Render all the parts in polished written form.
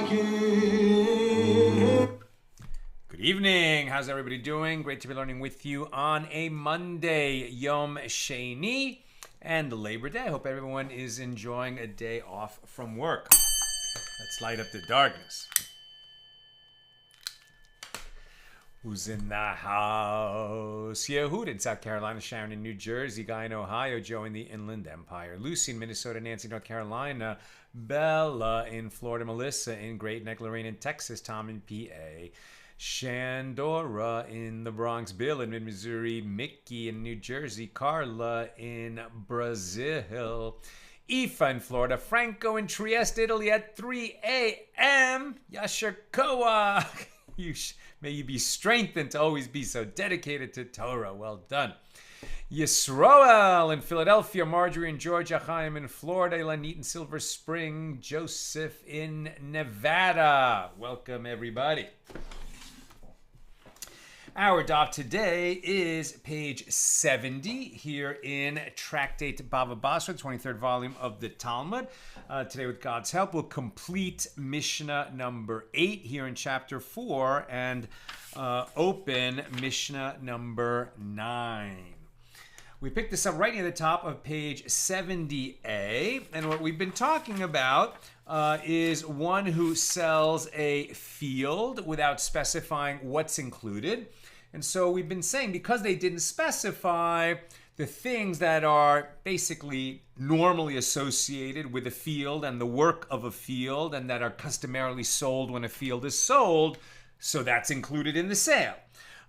Good evening. How's everybody doing? Great to be learning with you on a Monday, Yom Sheni, and Labor Day. I hope everyone is enjoying a day off from work. Let's light up the darkness. Who's in the house? Yehud in South Carolina, Sharon in New Jersey, Guy in Ohio, Joe in the Inland Empire, Lucy in Minnesota, Nancy, North Carolina, Bella in Florida, Melissa in Great Neck, Lorraine in Texas, Tom in PA, Shandora in the Bronx, Bill in mid-Missouri, Mickey in New Jersey, Carla in Brazil, Aoife in Florida, Franco in Trieste, Italy at 3 a.m. Yasher Koach. May you be strengthened to always be so dedicated to Torah. Well done. Yisroel in Philadelphia, Marjorie in Georgia, Chaim in Florida, Lanit in Silver Spring, Joseph in Nevada. Welcome, everybody. Our daf today is page 70 here in Tractate Bava Basra, 23rd volume of the Talmud. Today, with God's help, we'll complete Mishna number 8 here in chapter 4 and open Mishna number 9. We picked this up right near the top of page 70a, and what we've been talking about is one who sells a field without specifying what's included. And so we've been saying, because they didn't specify the things that are basically normally associated with a field and the work of a field and that are customarily sold when a field is sold, so that's included in the sale.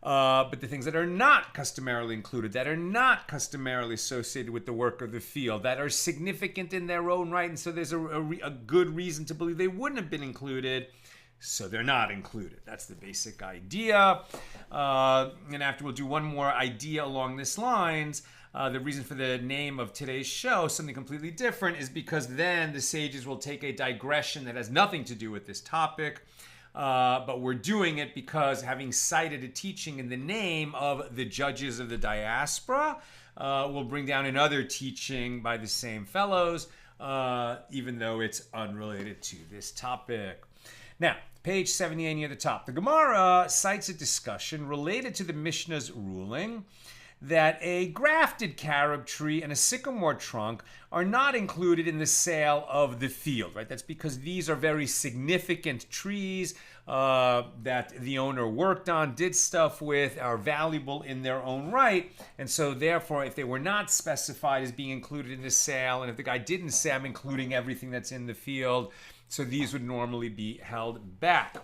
But the things that are not customarily included, that are not customarily associated with the work of the field, that are significant in their own right, and so there's a good reason to believe they wouldn't have been included, so they're not included. That's the basic idea. And after we'll do one more idea along this lines. The reason for the name of today's show, something completely different, is because then the sages will take a digression that has nothing to do with this topic. But we're doing it because, having cited a teaching in the name of the judges of the diaspora, we'll bring down another teaching by the same fellows, even though it's unrelated to this topic. Now, page 78 near the top. The Gemara cites a discussion related to the Mishnah's ruling that a grafted carob tree and a sycamore trunk are not included in the sale of the field, right? That's because these are very significant trees that the owner worked on, did stuff with, are valuable in their own right. And so therefore, if they were not specified as being included in the sale, and if the guy didn't say, I'm including everything that's in the field, so these would normally be held back.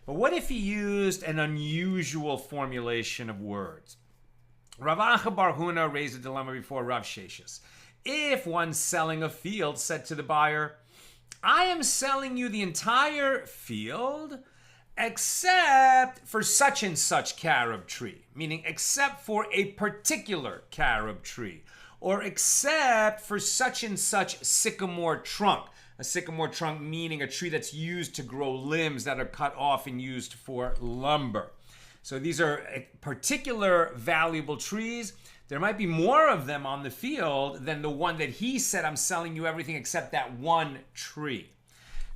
But what if he used an unusual formulation of words? Rav Acha Bar Huna raised a dilemma before Rav Sheshes. If one selling a field said to the buyer, I am selling you the entire field except for such and such carob tree, meaning except for a particular carob tree, or except for such and such sycamore trunk. A sycamore trunk meaning a tree that's used to grow limbs that are cut off and used for lumber. So these are particular valuable trees. There might be more of them on the field than the one that he said, I'm selling you everything except that one tree.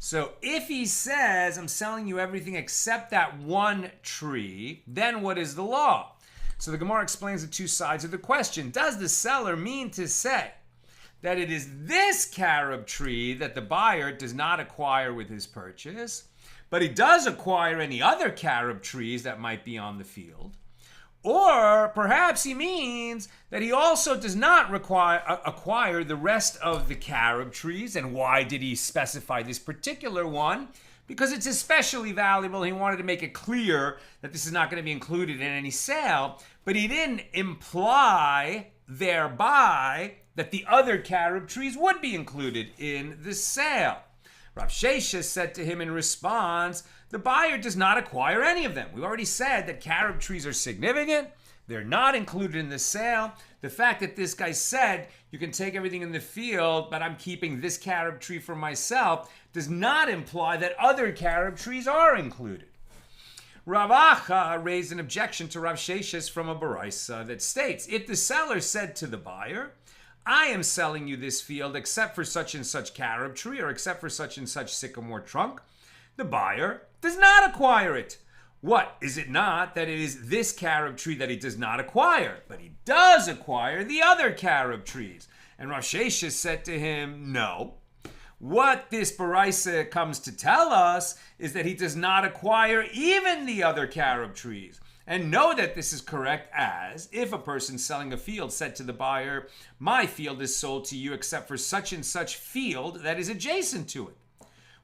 So if he says, I'm selling you everything except that one tree, then what is the law? So the Gemara explains the two sides of the question. Does the seller mean to say that it is this carob tree that the buyer does not acquire with his purchase, but he does acquire any other carob trees that might be on the field? Or perhaps he means that he also does not acquire the rest of the carob trees. And why did he specify this particular one? Because it's especially valuable. He wanted to make it clear that this is not going to be included in any sale, but he didn't imply thereby that the other carob trees would be included in the sale. Rav Sheshes said to him in response, the buyer does not acquire any of them. We've already said that carob trees are significant. They're not included in the sale. The fact that this guy said, you can take everything in the field, but I'm keeping this carob tree for myself, does not imply that other carob trees are included. Rav Acha raised an objection to Rav Sheshes from a baraisa that states, if the seller said to the buyer, I am selling you this field except for such and such carob tree or except for such and such sycamore trunk, the buyer does not acquire it. What? Is it not that it is this carob tree that he does not acquire, but he does acquire the other carob trees? And Rav Sheshes said to him, no. What this baraisa comes to tell us is that he does not acquire even the other carob trees. And know that this is correct as if a person selling a field said to the buyer, my field is sold to you except for such and such field that is adjacent to it.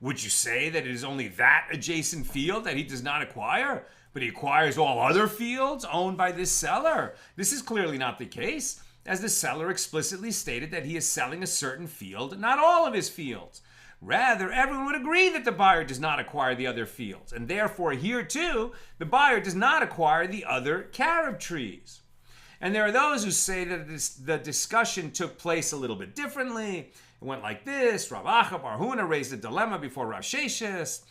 Would you say that it is only that adjacent field that he does not acquire, but he acquires all other fields owned by this seller? This is clearly not the case, as the seller explicitly stated that he is selling a certain field, not all of his fields. Rather, everyone would agree that the buyer does not acquire the other fields, and therefore here too, the buyer does not acquire the other carob trees. And there are those who say that the discussion took place a little bit differently. It went like this. Rav Acha bar Huna raised a dilemma before Rav Sheshes.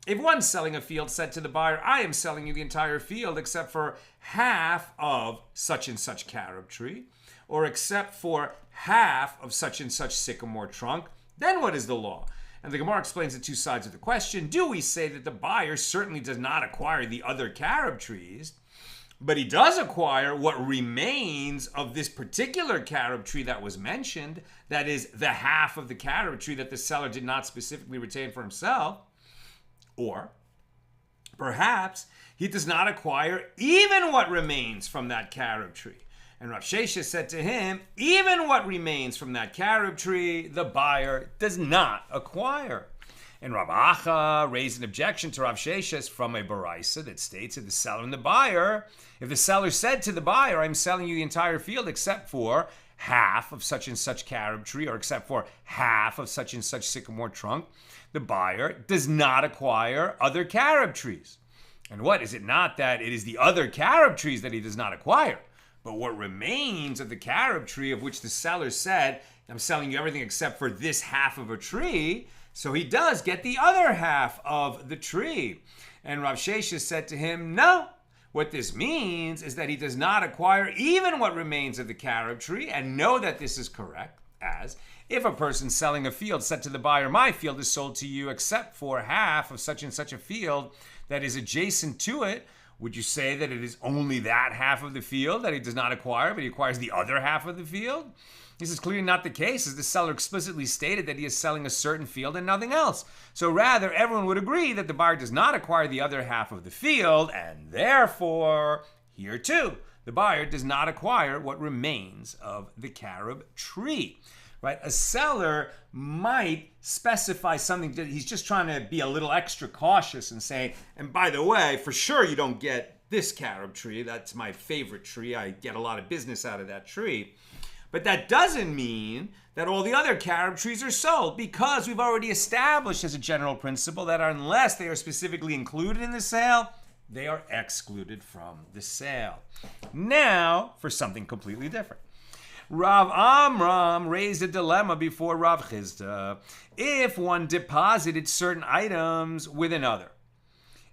If one selling a field said to the buyer, I am selling you the entire field except for half of such and such carob tree, or except for half of such and such sycamore trunk, then what is the law? And the Gemara explains the two sides of the question. Do we say that the buyer certainly does not acquire the other carob trees, but he does acquire what remains of this particular carob tree that was mentioned, that is the half of the carob tree that the seller did not specifically retain for himself? Or perhaps he does not acquire even what remains from that carob tree. And Rav Sheshes said to him, even what remains from that carob tree, the buyer does not acquire. And Rav Acha raised an objection to Rav Sheshes from a baraisa that states that the seller and the buyer, if the seller said to the buyer, I'm selling you the entire field except for half of such and such carob tree, or except for half of such and such sycamore trunk, the buyer does not acquire other carob trees. And what? Is it not that it is the other carob trees that he does not acquire, but what remains of the carob tree of which the seller said, I'm selling you everything except for this half of a tree, so he does get the other half of the tree. And Rav Sheshes said to him, no. What this means is that he does not acquire even what remains of the carob tree, and know that this is correct, as if a person selling a field said to the buyer, my field is sold to you except for half of such and such a field that is adjacent to it, would you say that it is only that half of the field that he does not acquire, but he acquires the other half of the field? This is clearly not the case, as the seller explicitly stated that he is selling a certain field and nothing else. So rather, everyone would agree that the buyer does not acquire the other half of the field, and therefore, here too, the buyer does not acquire what remains of the carob tree. Right? A seller might specify something that he's just trying to be a little extra cautious and say, and by the way, for sure you don't get this carob tree. That's my favorite tree. I get a lot of business out of that tree. But that doesn't mean that all the other carob trees are sold, because we've already established as a general principle that unless they are specifically included in the sale, they are excluded from the sale. Now, for something completely different. Rav Amram raised a dilemma before Rav Chisda. If one deposited certain items with another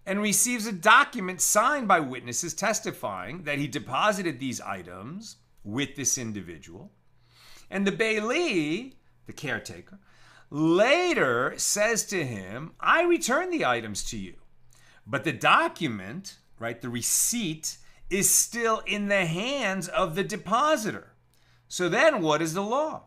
and receives a document signed by witnesses testifying that he deposited these items with this individual, and the bailee, the caretaker, later says to him, I return the items to you, but the document, right, the receipt, is still in the hands of the depositor. So then what is the law?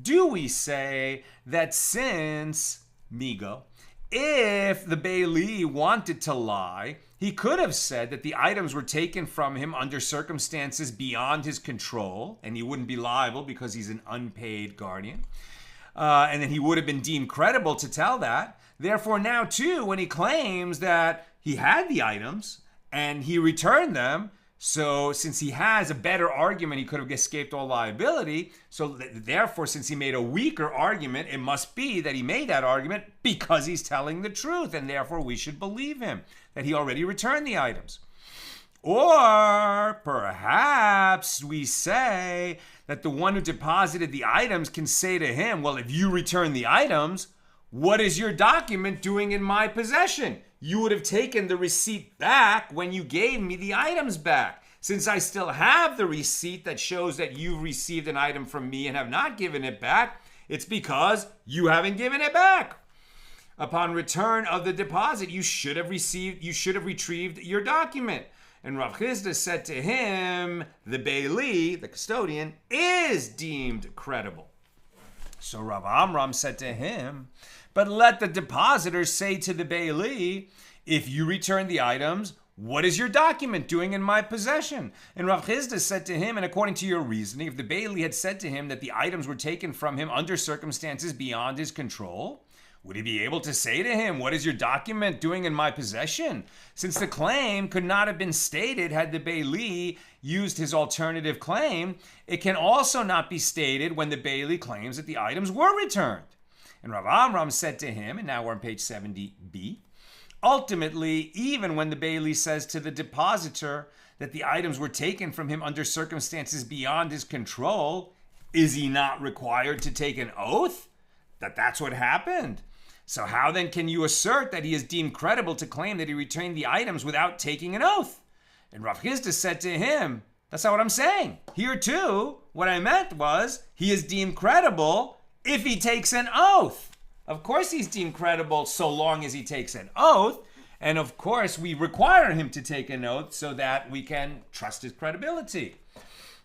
Do we say that since, Migo, if the bailee wanted to lie, he could have said that the items were taken from him under circumstances beyond his control, and he wouldn't be liable because he's an unpaid guardian, and then he would have been deemed credible to tell that. Therefore now too, when he claims that he had the items and he returned them, so since he has a better argument, he could have escaped all liability. So therefore, since he made a weaker argument, it must be that he made that argument because he's telling the truth, and therefore we should believe him that he already returned the items. Or perhaps we say that the one who deposited the items can say to him, well, if you return the items, what is your document doing in my possession? You would have taken the receipt back when you gave me the items back. Since I still have the receipt that shows that you've received an item from me and have not given it back, it's because you haven't given it back. Upon return of the deposit, you should have retrieved your document. And Rav Chisda said to him, the bailee, the custodian, is deemed credible. So Rav Amram said to him, but let the depositor say to the bailee, if you return the items, what is your document doing in my possession? And Rav Chisda said to him, and according to your reasoning, if the bailee had said to him that the items were taken from him under circumstances beyond his control, would he be able to say to him, what is your document doing in my possession? Since the claim could not have been stated had the bailee used his alternative claim, it can also not be stated when the bailee claims that the items were returned. And Rav Amram said to him, and now we're on page 70b, ultimately, even when the bailee says to the depositor that the items were taken from him under circumstances beyond his control, is he not required to take an oath that that's what happened? So how then can you assert that he is deemed credible to claim that he returned the items without taking an oath? And Rav Chisda said to him, that's not what I'm saying. Here too, what I meant was he is deemed credible if he takes an oath. Of course he's deemed credible so long as he takes an oath. And of course we require him to take an oath so that we can trust his credibility.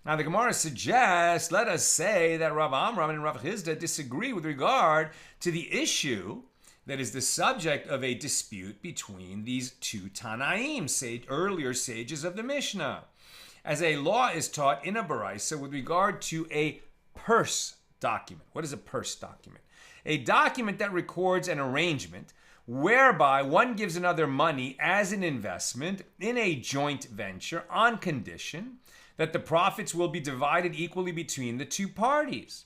Now the Gemara suggests, let us say that Rav Amram and Rav Chisda disagree with regard to the issue that is the subject of a dispute between these two Tanaim, earlier sages of the Mishnah. As a law is taught in a baraisa with regard to a purse document. What is a purse document? A document that records an arrangement whereby one gives another money as an investment in a joint venture on condition that the profits will be divided equally between the two parties.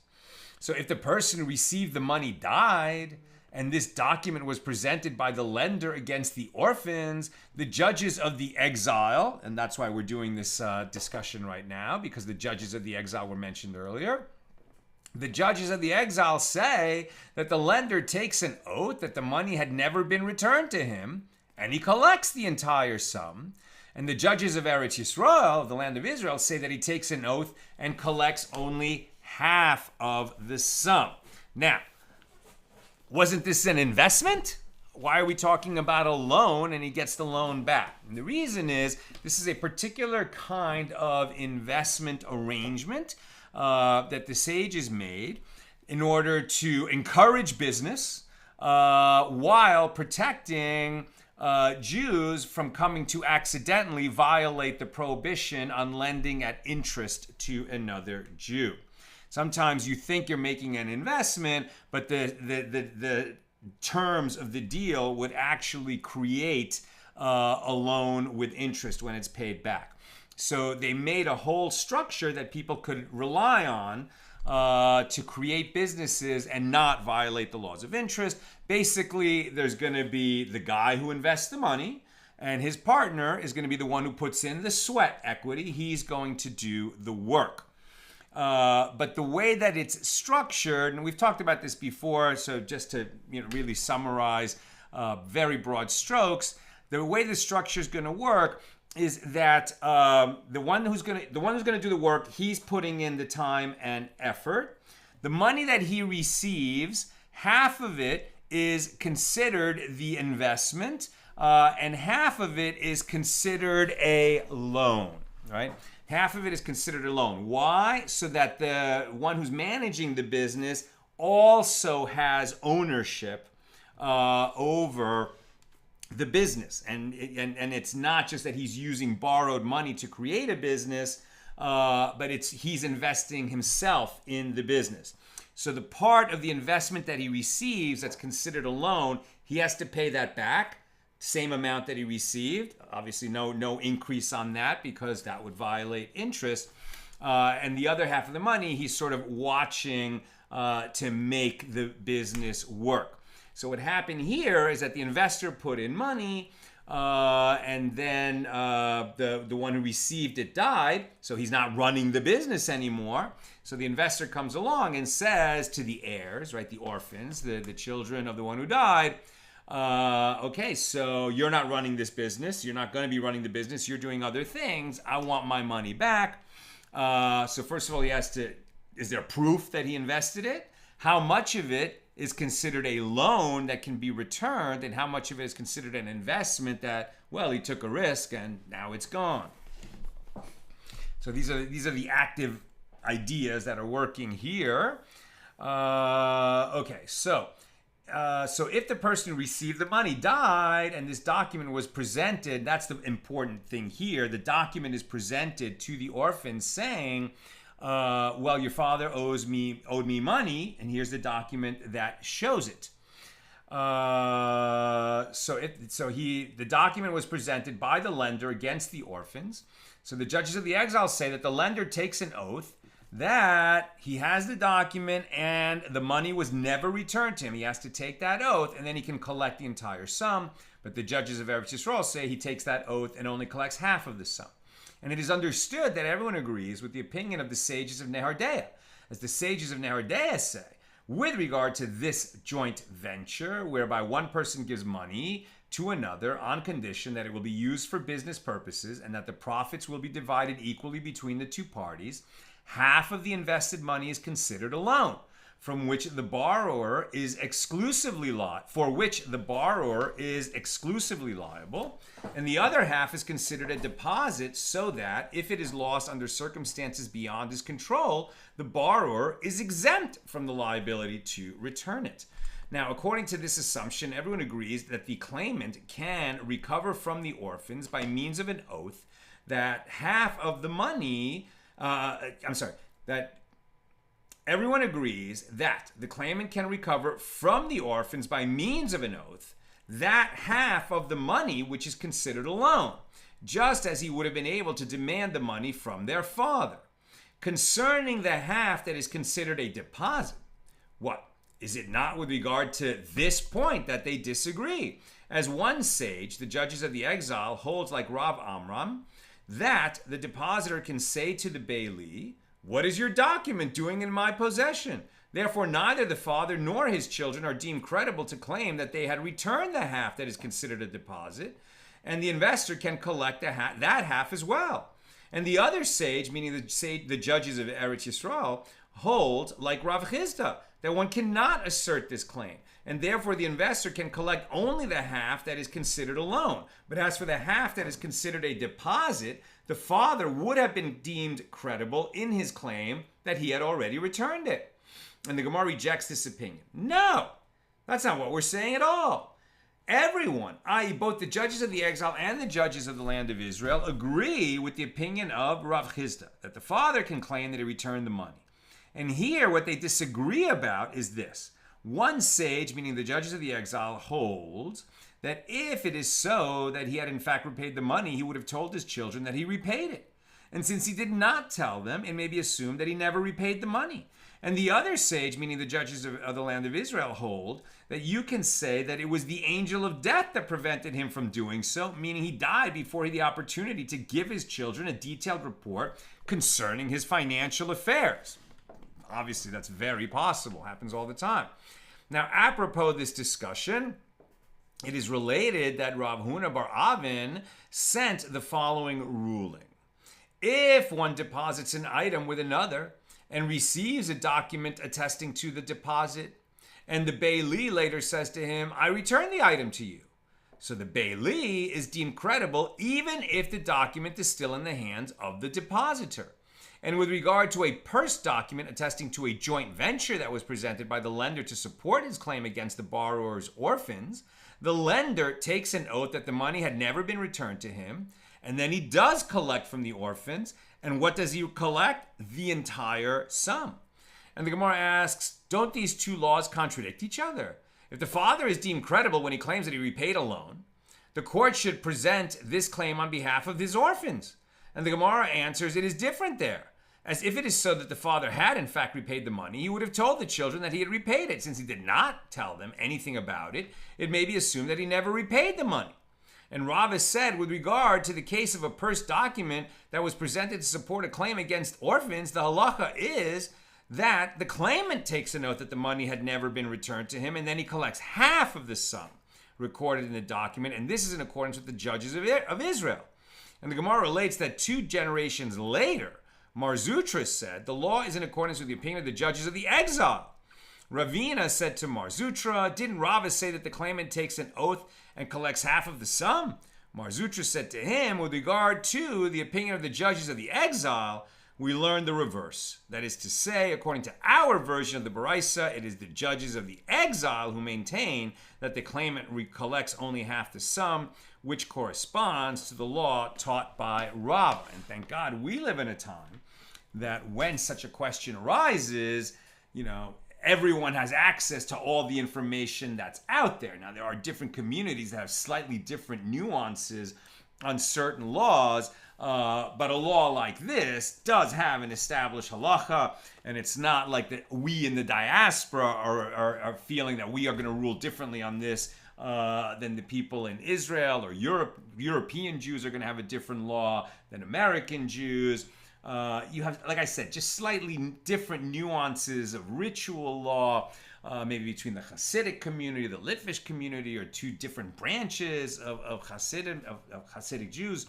So if the person who received the money died, and this document was presented by the lender against the orphans, the judges of the exile, and that's why we're doing this discussion right now, because the judges of the exile were mentioned earlier. The judges of the exile say that the lender takes an oath that the money had never been returned to him, and he collects the entire sum. And the judges of Eretz Yisrael, of the land of Israel, say that he takes an oath and collects only half of the sum. Now, wasn't this an investment? Why are we talking about a loan and he gets the loan back? And the reason is this is a particular kind of investment arrangement that the sages made in order to encourage business while protecting Jews from coming to accidentally violate the prohibition on lending at interest to another Jew. Sometimes you think you're making an investment, but the terms of the deal would actually create a loan with interest when it's paid back. So they made a whole structure that people could rely on to create businesses and not violate the laws of interest. Basically, there's going to be the guy who invests the money, and his partner is going to be the one who puts in the sweat equity. He's going to do the work. But the way that it's structured, and we've talked about this before, so just to really summarize very broad strokes, the way the structure is going to work is that the one who's going to do the work, he's putting in the time and effort. The money that he receives, half of it is considered the investment, and half of it is considered a loan, right? Half of it is considered a loan. Why? So that the one who's managing the business also has ownership over the business. And it's not just that he's using borrowed money to create a business, but he's investing himself in the business. So the part of the investment that he receives that's considered a loan, he has to pay that back. Same amount that he received. Obviously, no increase on that because that would violate interest. And the other half of the money, he's sort of watching to make the business work. So what happened here is that the investor put in money, and then the one who received it died, so he's not running the business anymore. So the investor comes along and says to the heirs, right, the orphans, the children of the one who died, okay, so you're not running this business. You're not going to be running the business. You're doing other things. I want my money back. So first of all, he has to, is there proof that he invested it? How much of it is considered a loan that can be returned, and how much of it is considered an investment that, well, he took a risk and now it's gone. So these are the active ideas that are working here. Okay, so if the person who received the money died and this document was presented, that's the important thing here. The document is presented to the orphans saying, well, your father owed me money, and here's the document that shows it. The document was presented by the lender against the orphans. So the judges of the exiles say that the lender takes an oath that he has the document and the money was never returned to him. He has to take that oath, and then he can collect the entire sum. But the judges of Eretz Yisrael say he takes that oath and only collects half of the sum. And it is understood that everyone agrees with the opinion of the sages of Nehardea. As the sages of Nehardea say, with regard to this joint venture, whereby one person gives money to another on condition that it will be used for business purposes and that the profits will be divided equally between the two parties, half of the invested money is considered a loan, from which the borrower is exclusively liable, and the other half is considered a deposit, so that if it is lost under circumstances beyond his control, the borrower is exempt from the liability to return it. Now, according to this assumption, everyone agrees that the claimant can recover from the orphans by means of an oath that half of the money, everyone agrees that the claimant can recover from the orphans by means of an oath that half of the money which is considered a loan, just as he would have been able to demand the money from their father. Concerning the half that is considered a deposit, what? Is it not with regard to this point that they disagree? As one sage, the judges of the exile, holds like Rav Amram, that the depositor can say to the bailee, "What is your document doing in my possession?" Therefore, neither the father nor his children are deemed credible to claim that they had returned the half that is considered a deposit, and the investor can collect that half as well. And the other sage, meaning the judges of Eretz Yisrael, hold like Rav Chisda, that one cannot assert this claim, and therefore the investor can collect only the half that is considered a loan. But as for the half that is considered a deposit, the father would have been deemed credible in his claim that he had already returned it. And the Gemara rejects this opinion. No, that's not what we're saying at all. Everyone, i.e. both the judges of the exile and the judges of the land of Israel, agree with the opinion of Rav Chisda, that the father can claim that he returned the money. And here, what they disagree about is this. One sage, meaning the judges of the exile, holds that if it is so that he had in fact repaid the money, he would have told his children that he repaid it. And since he did not tell them, it may be assumed that he never repaid the money. And the other sage, meaning the judges of the land of Israel, hold that you can say that it was the angel of death that prevented him from doing so, meaning he died before he had the opportunity to give his children a detailed report concerning his financial affairs. Obviously, that's very possible. Happens all the time. Now, apropos this discussion, it is related that Rav Huna bar Avin sent the following ruling. If one deposits an item with another and receives a document attesting to the deposit, and the bailee later says to him, "I return the item to you," so the bailee is deemed credible even if the document is still in the hands of the depositor. And with regard to a purse document attesting to a joint venture that was presented by the lender to support his claim against the borrower's orphans, the lender takes an oath that the money had never been returned to him, and then he does collect from the orphans. And what does he collect? The entire sum. And the Gemara asks, don't these two laws contradict each other? If the father is deemed credible when he claims that he repaid a loan, the court should present this claim on behalf of his orphans. And the Gemara answers, it is different there. As if it is so that the father had in fact repaid the money, he would have told the children that he had repaid it. Since he did not tell them anything about it, it may be assumed that he never repaid the money. And Rav has said, with regard to the case of a purse document that was presented to support a claim against orphans, the halacha is that the claimant takes a note that the money had never been returned to him, and then he collects half of the sum recorded in the document, and this is in accordance with the judges of Israel. And the Gemara relates that 2 generations later, Mar Zutra said, the law is in accordance with the opinion of the judges of the exile. Ravina said to Mar Zutra, didn't Rava say that the claimant takes an oath and collects half of the sum? Mar Zutra said to him, with regard to the opinion of the judges of the exile, we learned the reverse. That is to say, according to our version of the Baraisa, it is the judges of the exile who maintain that the claimant recollects only half the sum, which corresponds to the law taught by Rava. And thank God we live in a time that when such a question arises, everyone has access to all the information that's out there. Now, there are different communities that have slightly different nuances on certain laws, but a law like this does have an established halacha, and it's not like that we in the diaspora are feeling that we are going to rule differently on this than the people in Israel or Europe. European Jews are going to have a different law than American Jews. You have, like I said, just slightly different nuances of ritual law, maybe between the Hasidic community, the Litvish community, or two different branches of Hasidic Jews.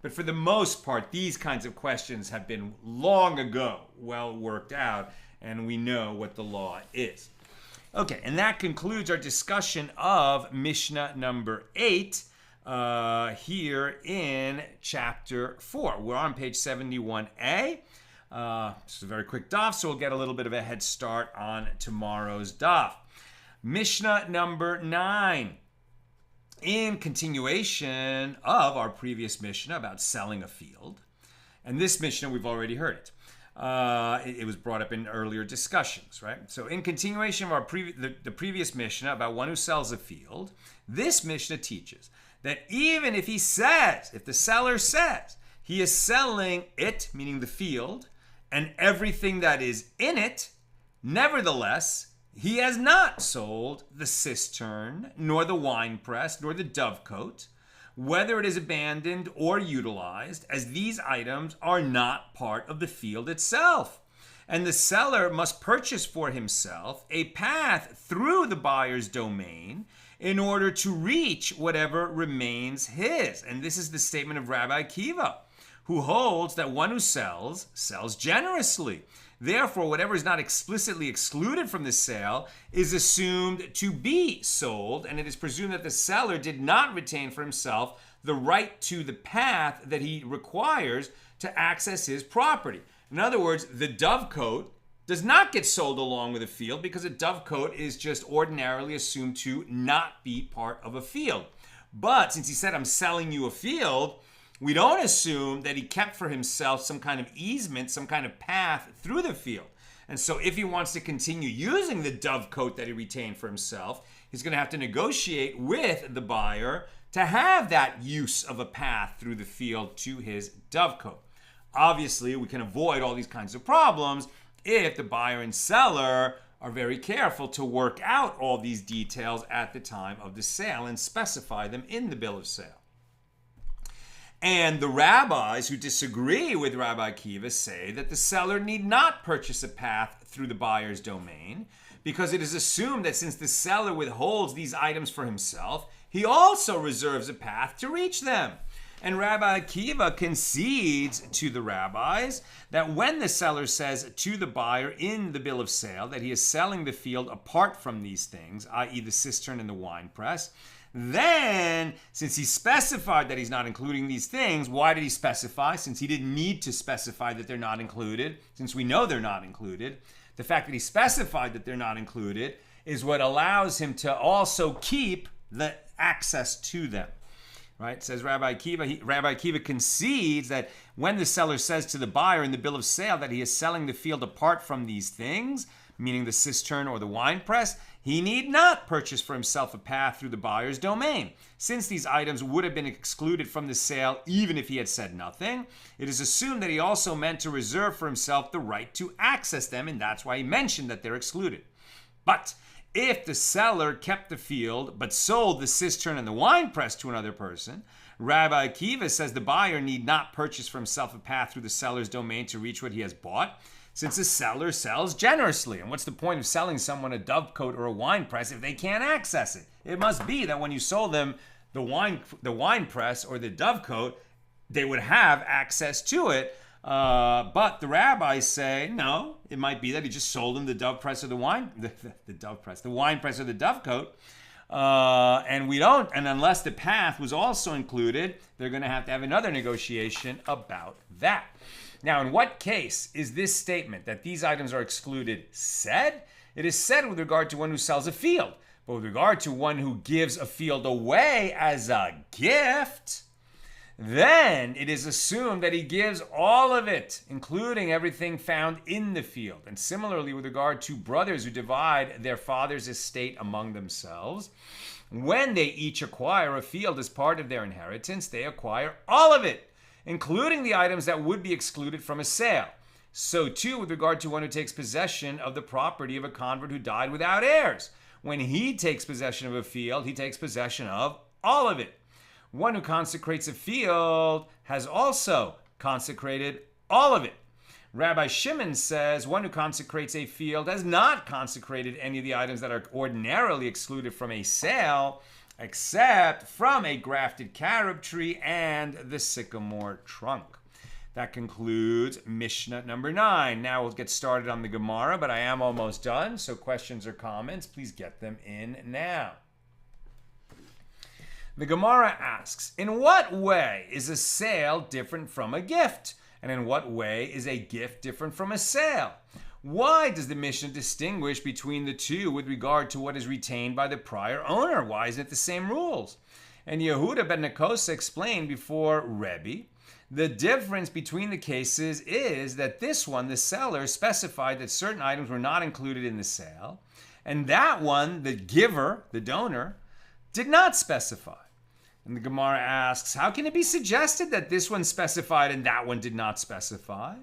But for the most part, these kinds of questions have been long ago well worked out, and we know what the law is. Okay, and that concludes our discussion of Mishnah number 8 here in chapter 4. We're on page 71a. This is a very quick daf, so we'll get a little bit of a head start on tomorrow's daf. Mishnah number 9. In continuation of our previous Mishnah about selling a field, and this Mishnah, we've already heard it. It was brought up in earlier discussions, right? So in continuation of our the previous Mishnah about one who sells a field, this Mishnah teaches that even if the seller says he is selling it, meaning the field, and everything that is in it, nevertheless, he has not sold the cistern, nor the winepress, nor the dovecote, whether it is abandoned or utilized, as these items are not part of the field itself. And the seller must purchase for himself a path through the buyer's domain in order to reach whatever remains his. And this is the statement of Rabbi Akiva, who holds that one who sells generously. Therefore, whatever is not explicitly excluded from the sale is assumed to be sold, and it is presumed that the seller did not retain for himself the right to the path that he requires to access his property. In other words, the dovecote does not get sold along with a field because a dovecote is just ordinarily assumed to not be part of a field. But since he said, I'm selling you a field, we don't assume that he kept for himself some kind of easement, some kind of path through the field. And so if he wants to continue using the dovecote that he retained for himself, he's going to have to negotiate with the buyer to have that use of a path through the field to his dovecote. Obviously, we can avoid all these kinds of problems if the buyer and seller are very careful to work out all these details at the time of the sale and specify them in the bill of sale. And the rabbis who disagree with Rabbi Akiva say that the seller need not purchase a path through the buyer's domain because it is assumed that since the seller withholds these items for himself, he also reserves a path to reach them. And Rabbi Akiva concedes to the rabbis that when the seller says to the buyer in the bill of sale that he is selling the field apart from these things, i.e. the cistern and the winepress, then, since he specified that he's not including these things, why did he specify? Since he didn't need to specify that they're not included, since we know they're not included, the fact that he specified that they're not included is what allows him to also keep the access to them. Right? Says Rabbi Akiva. Rabbi Akiva concedes that when the seller says to the buyer in the bill of sale that he is selling the field apart from these things, meaning the cistern or the winepress, he need not purchase for himself a path through the buyer's domain. Since these items would have been excluded from the sale even if he had said nothing, it is assumed that he also meant to reserve for himself the right to access them, and that's why he mentioned that they're excluded. But if the seller kept the field but sold the cistern and the winepress to another person, Rabbi Akiva says the buyer need not purchase for himself a path through the seller's domain to reach what he has bought, since the seller sells generously. And what's the point of selling someone a dovecote or a winepress if they can't access it? It must be that when you sold them the winepress or the dovecote, they would have access to it. But the rabbis say, no, it might be that he just sold him the dove press or the wine, the wine press or the dovecote. And we don't, and unless the path was also included, they're going to have another negotiation about that. Now, in what case is this statement that these items are excluded said? It is said with regard to one who sells a field, but with regard to one who gives a field away as a gift, then it is assumed that he gives all of it, including everything found in the field. And similarly, with regard to brothers who divide their father's estate among themselves, when they each acquire a field as part of their inheritance, they acquire all of it, including the items that would be excluded from a sale. So too with regard to one who takes possession of the property of a convert who died without heirs. When he takes possession of a field, he takes possession of all of it. One who consecrates a field has also consecrated all of it. Rabbi Shimon says one who consecrates a field has not consecrated any of the items that are ordinarily excluded from a sale, except from a grafted carob tree and the sycamore trunk. That concludes Mishnah number 9. Now we'll get started on the Gemara, but I am almost done, so questions or comments, please get them in now. The Gemara asks, in what way is a sale different from a gift? And in what way is a gift different from a sale? Why does the Mishnah distinguish between the two with regard to what is retained by the prior owner? Why isn't it the same rules? And Yehuda ben Nekosa explained before Rebbe, the difference between the cases is that this one, the seller, specified that certain items were not included in the sale, and that one, the giver, the donor, did not specify. And the Gemara asks, how can it be suggested that this one specified and that one did not specify?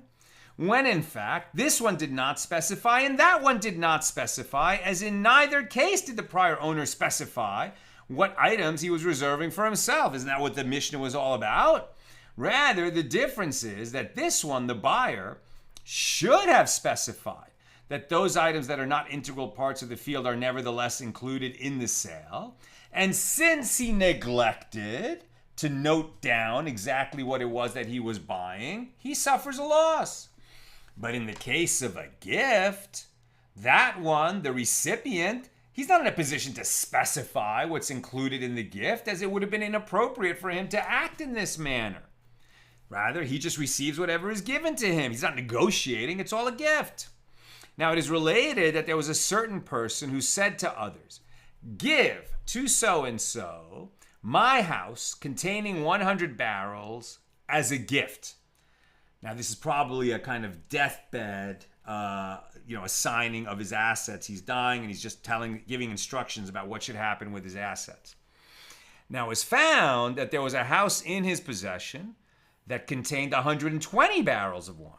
When in fact, this one did not specify and that one did not specify, as in neither case did the prior owner specify what items he was reserving for himself. Isn't that what the Mishnah was all about? Rather, the difference is that this one, the buyer, should have specified that those items that are not integral parts of the field are nevertheless included in the sale. And since he neglected to note down exactly what it was that he was buying, he suffers a loss. But in the case of a gift, that one, the recipient, he's not in a position to specify what's included in the gift, as it would have been inappropriate for him to act in this manner. Rather, he just receives whatever is given to him. He's not negotiating, it's all a gift. Now, it is related that there was a certain person who said to others, give to so-and-so my house containing 100 barrels as a gift. Now, this is probably a kind of deathbed, assigning of his assets. He's dying and he's just giving instructions about what should happen with his assets. Now, it was found that there was a house in his possession that contained 120 barrels of wine.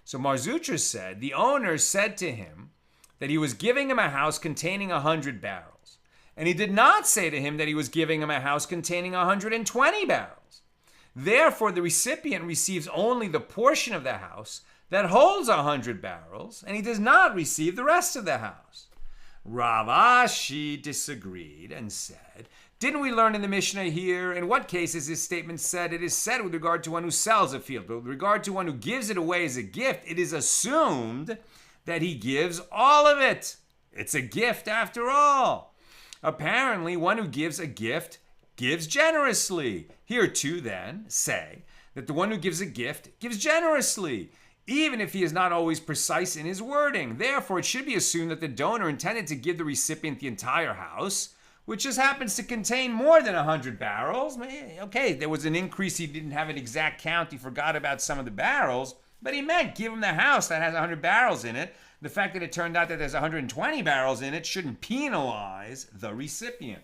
So Mar Zutra said, the owner said to him that he was giving him a house containing 100 barrels. And he did not say to him that he was giving him a house containing 120 barrels. Therefore, the recipient receives only the portion of the house that holds 100 barrels, and he does not receive the rest of the house. Rav Ashi disagreed and said, didn't we learn in the Mishnah here, in what cases this statement said, it is said with regard to one who sells a field, but with regard to one who gives it away as a gift, it is assumed that he gives all of it. It's a gift after all. Apparently, one who gives a gift gives generously. Here too, then, say that the one who gives a gift gives generously, even if he is not always precise in his wording. Therefore, it should be assumed that the donor intended to give the recipient the entire house, which just happens to contain more than 100 barrels. Okay, there was an increase. He didn't have an exact count. He forgot about some of the barrels, but he meant give him the house that has 100 barrels in it. The fact that it turned out that there's 120 barrels in it shouldn't penalize the recipient.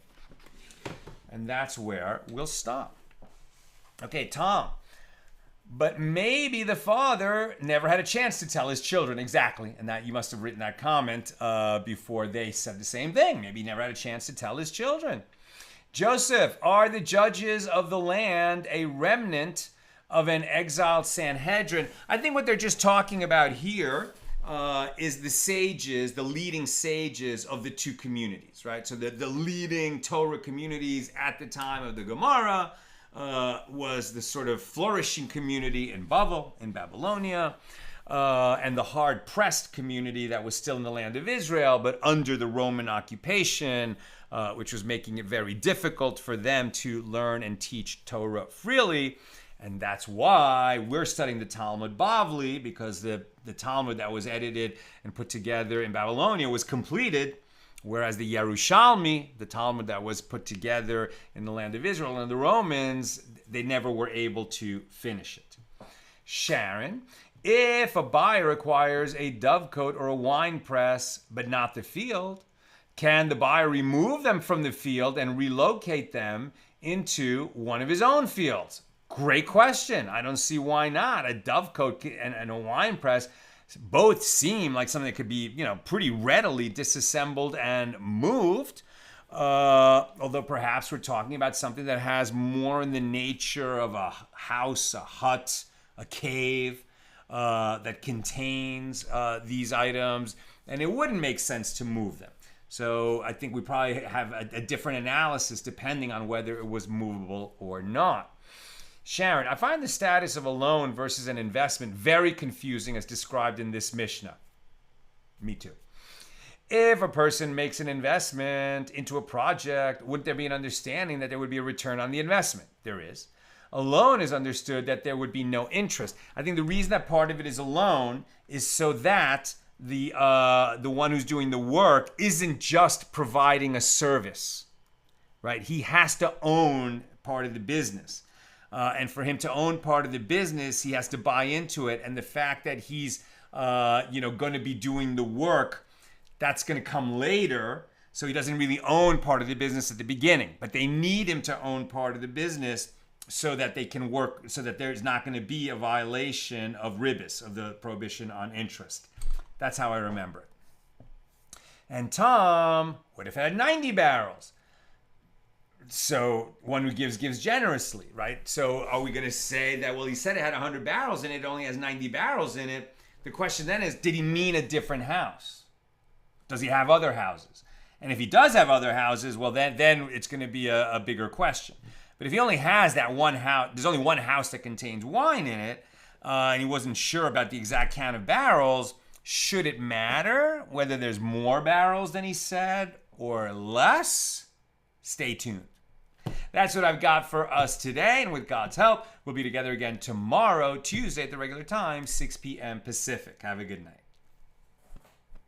And that's where we'll stop. Okay, Tom. But maybe the father never had a chance to tell his children exactly. And that you must have written that comment before they said the same thing. Maybe he never had a chance to tell his children. Joseph, are the judges of the land a remnant of an exiled Sanhedrin? I think what they're just talking about here is the sages, the leading sages of the two communities, right? So the leading Torah communities at the time of the Gemara, was the sort of flourishing community in Bava, in Babylonia, and the hard-pressed community that was still in the land of Israel, but under the Roman occupation, which was making it very difficult for them to learn and teach Torah freely. And that's why we're studying the Talmud Bavli, because the Talmud that was edited and put together in Babylonia was completed, whereas the Yerushalmi, the Talmud that was put together in the land of Israel and the Romans, they never were able to finish it. Sharon, if a buyer acquires a dovecote or a wine press, but not the field, can the buyer remove them from the field and relocate them into one of his own fields? Great question. I don't see why not. A dovecote and a wine press both seem like something that could be, pretty readily disassembled and moved. Although perhaps we're talking about something that has more in the nature of a house, a hut, a cave that contains these items, and it wouldn't make sense to move them. So I think we probably have a different analysis depending on whether it was movable or not. Sharon, I find the status of a loan versus an investment very confusing as described in this Mishna. Me too. If a person makes an investment into a project, wouldn't there be an understanding that there would be a return on the investment? There is. A loan is understood that there would be no interest. I think the reason that part of it is a loan is so that the one who's doing the work isn't just providing a service, right? He has to own part of the business. And for him to own part of the business, he has to buy into it. And the fact that he's, going to be doing the work, that's going to come later. So he doesn't really own part of the business at the beginning. But they need him to own part of the business so that they can work, so that there's not going to be a violation of ribis, of the prohibition on interest. That's how I remember it. And Tom would have had 90 barrels. So one who gives generously, right? So are we going to say that, well, he said it had 100 barrels in it, it only has 90 barrels in it. The question then is, did he mean a different house? Does he have other houses? And if he does have other houses, well, then it's going to be a bigger question. But if he only has that one house, there's only one house that contains wine in it, and he wasn't sure about the exact count of barrels, should it matter whether there's more barrels than he said or less? Stay tuned. That's what I've got for us today, and with God's help, we'll be together again tomorrow, Tuesday at the regular time, 6 p.m. Pacific. Have a good night.